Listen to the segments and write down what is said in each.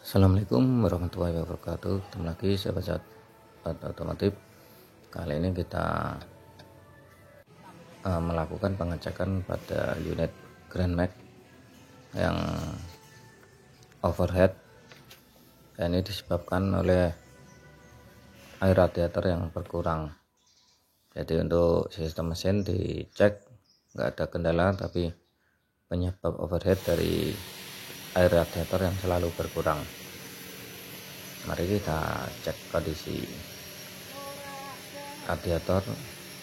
Assalamualaikum warahmatullahi wabarakatuh. Ketemu lagi sahabat otomotif. Kali ini kita melakukan pengecekan pada unit Grand Max yang overhead. Ini disebabkan oleh air radiator yang berkurang. Jadi untuk sistem mesin dicek nggak ada kendala, tapi penyebab overhead dari air radiator yang selalu berkurang. Mari kita cek kondisi radiator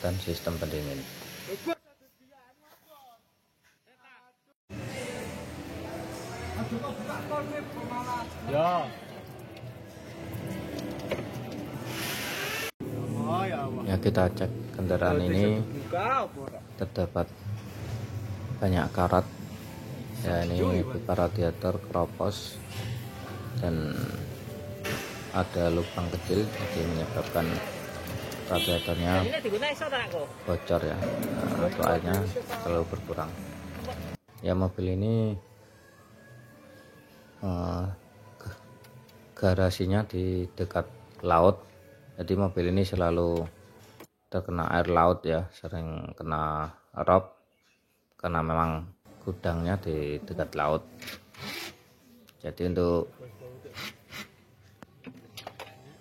dan sistem pendingin. Ya, kita cek kendaraan ini terdapat banyak karat. Ya, ini pipa radiator keropos dan ada lubang kecil, jadi menyebabkan radiatornya bocor ya, atau airnya selalu berkurang. Ya, mobil ini garasinya di dekat laut, jadi mobil ini selalu terkena air laut ya, sering kena rob karena memang gudangnya di dekat laut. Jadi untuk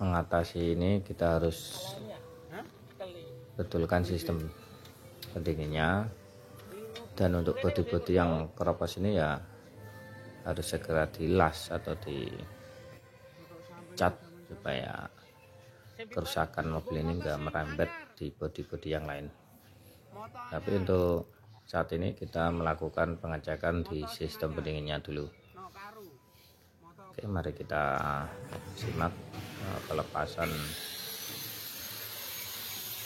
mengatasi ini kita harus betulkan sistem pendinginnya, dan untuk bodi-bodi yang keropos ini ya harus segera dilas atau dicat supaya kerusakan mobil ini enggak merembet di bodi-bodi yang lain. Tapi untuk saat ini kita melakukan pengecekan di sistem pendinginnya dulu. Oke, mari kita simak pelepasan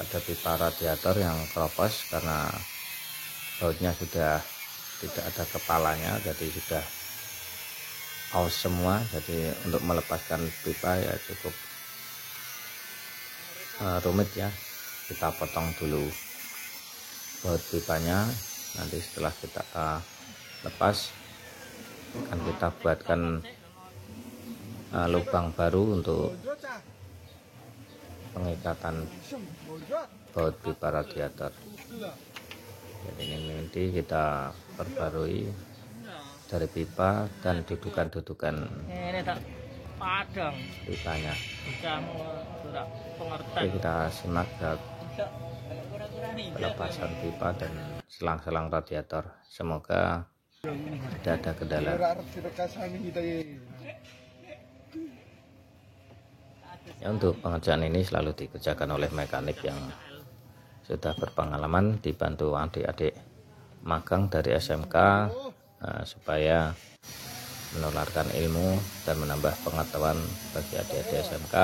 pada pipa radiator yang keropos karena bautnya sudah tidak ada kepalanya, jadi sudah aus semua. Jadi untuk melepaskan pipa ya cukup rumit ya. Kita potong dulu baut pipanya, nanti setelah kita lepas akan kita buatkan lubang baru untuk pengikatan baut pipa radiator. Jadi ini nanti kita perbarui dari pipa dan dudukan-dudukan pipanya. Oke, kita simak pelepasan pipa dan selang-selang radiator. Semoga tidak ada kendala. Ya, untuk pengerjaan ini selalu dikerjakan oleh mekanik yang sudah berpengalaman, dibantu adik-adik magang dari SMK supaya menularkan ilmu dan menambah pengetahuan bagi adik-adik SMK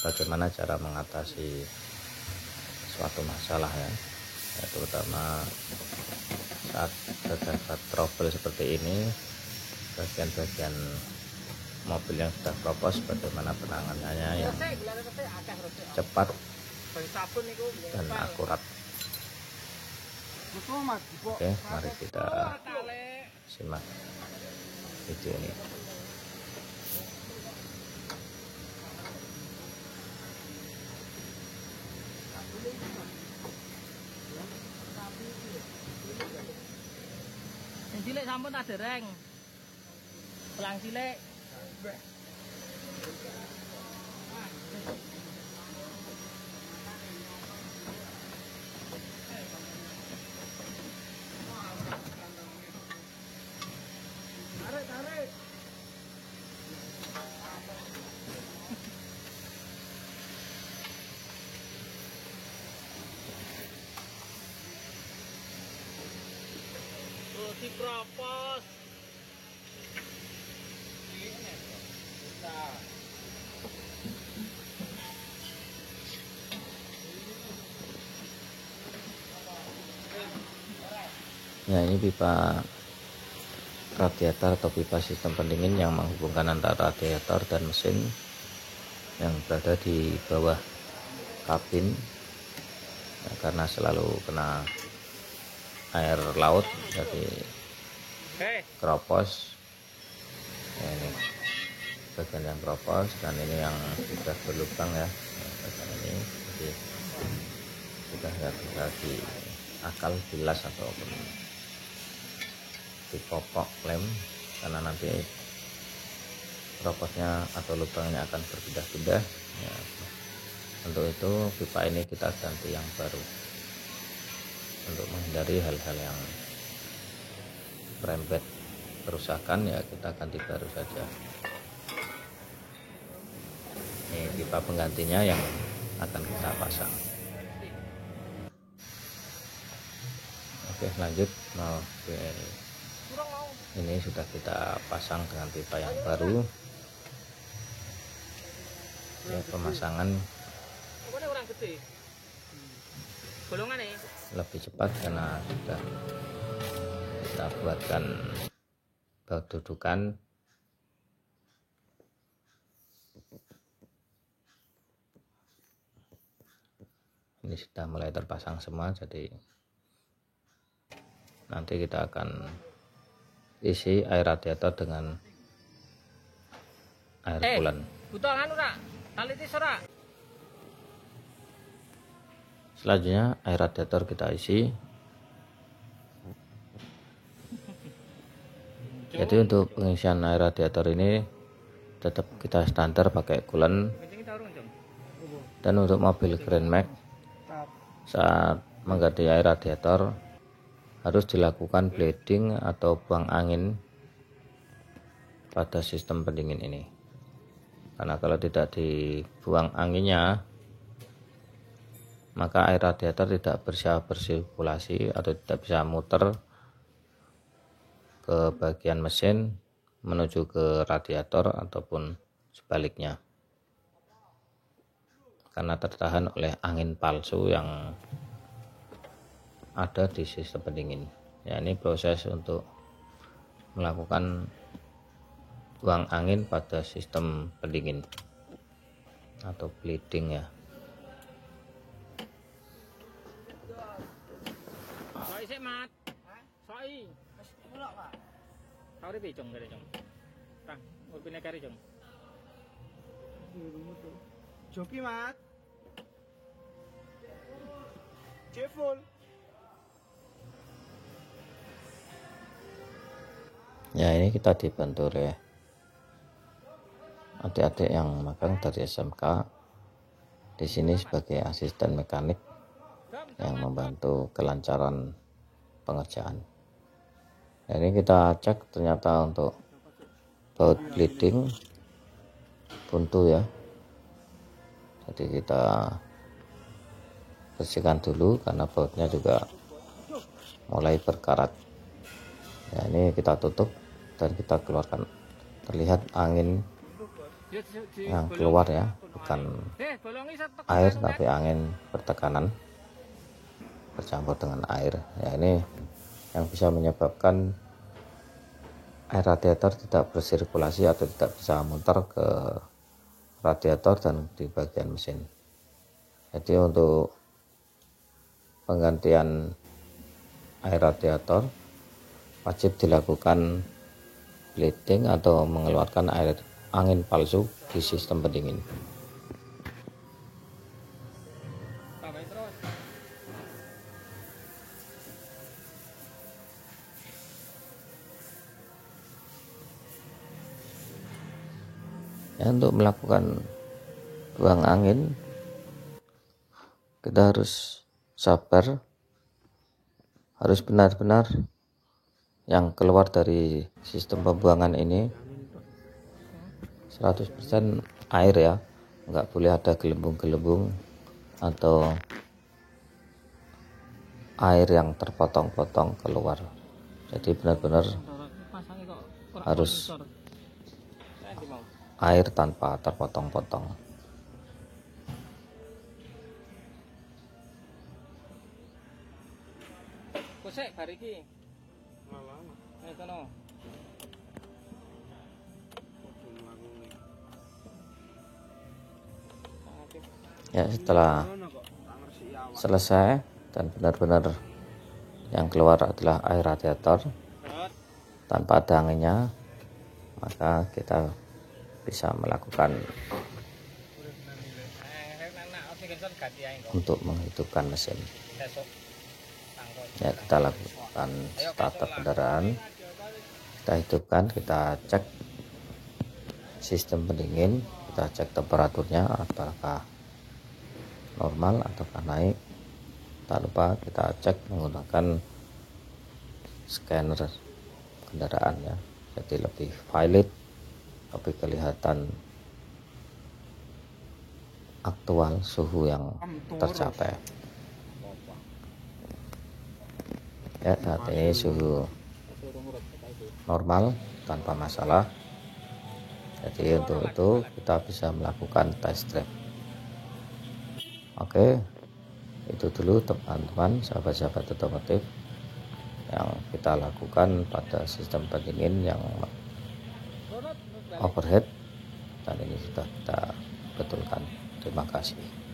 bagaimana cara mengatasi suatu masalah ya, terutama saat terdapat trouble seperti ini. Bagian-bagian mobil yang sudah keropos, bagaimana penanganannya yang cepat dan akurat. Oke, mari kita simak video ini. Yang cilik sampun tak dereng. Pelang cilik. Tarik. Oh, dikropos. Ya, ini pipa radiator atau pipa sistem pendingin yang menghubungkan antara radiator dan mesin yang berada di bawah kabin ya, karena selalu kena air laut jadi keropos ya, ini bagian yang keropos, dan ini yang sudah berlubang ya, bagian ini. Jadi sudah nggak bisa diakal, bilas ataupun dipopok lem, karena nanti keroposnya atau lubangnya akan berpindah-pindah ya. Untuk itu pipa ini kita ganti yang baru untuk menghindari hal-hal yang merembet kerusakan, ya kita ganti baru saja. Ini pipa penggantinya yang akan kita pasang. Oke, lanjut. Nah, ini sudah kita pasang dengan pipa yang baru ya. Pemasangan lebih cepat karena sudah kita buatkan baut dudukan. Ini sudah mulai terpasang semua, jadi nanti kita akan isi air radiator dengan air coolant. Selanjutnya air radiator kita isi. Jadi untuk pengisian air radiator ini tetap kita standar pakai coolant. Dan untuk mobil Grand Max, saat mengganti air radiator harus dilakukan bleeding atau buang angin pada sistem pendingin ini, karena kalau tidak dibuang anginnya maka air radiator tidak bisa bersirkulasi atau tidak bisa muter ke bagian mesin menuju ke radiator ataupun sebaliknya, karena tertahan oleh angin palsu yang ada di sistem pendingin ya. Ini proses untuk melakukan buang angin pada sistem pendingin atau bleeding ya. Joki mat. Jeful. Ya, ini kita dibantu oleh adik-adik yang magang dari SMK di sini sebagai asisten mekanik yang membantu kelancaran pengerjaan. Nah, ini kita cek, ternyata untuk baut bleeding buntu ya. Jadi kita bersihkan dulu karena bautnya juga mulai berkarat. Ya, ini kita tutup dan kita keluarkan. Terlihat angin yang keluar ya, bukan air tapi angin bertekanan bercampur dengan air ya. Ini yang bisa menyebabkan air radiator tidak bersirkulasi atau tidak bisa muter ke radiator dan di bagian mesin. Jadi untuk penggantian air radiator wajib dilakukan bleeding atau mengeluarkan air angin palsu di sistem pendingin. Ya, untuk melakukan buang angin kita harus sabar, harus benar-benar yang keluar dari sistem pembuangan ini 100% air ya, nggak boleh ada gelembung-gelembung atau air yang terpotong-potong keluar. Jadi benar-benar harus air tanpa terpotong-potong. Kosek bariki. Ya, setelah selesai dan benar-benar yang keluar adalah air radiator tanpa ada anginnya, maka kita bisa melakukan untuk menghidupkan mesin. Ya, kita lakukan starter kendaraan, kita hidupkan, kita cek sistem pendingin, kita cek temperaturnya apakah normal ataukah naik. Tak lupa kita cek menggunakan scanner kendaraan ya, jadi lebih valid, lebih kelihatan aktual suhu yang tercapai. Ya, saat ini suhu normal tanpa masalah. Jadi untuk itu kita bisa melakukan test drive. Oke, itu dulu teman-teman, sahabat-sahabat otomotif, yang kita lakukan pada sistem pendingin yang overhead, dan ini sudah kita betulkan. Terima kasih.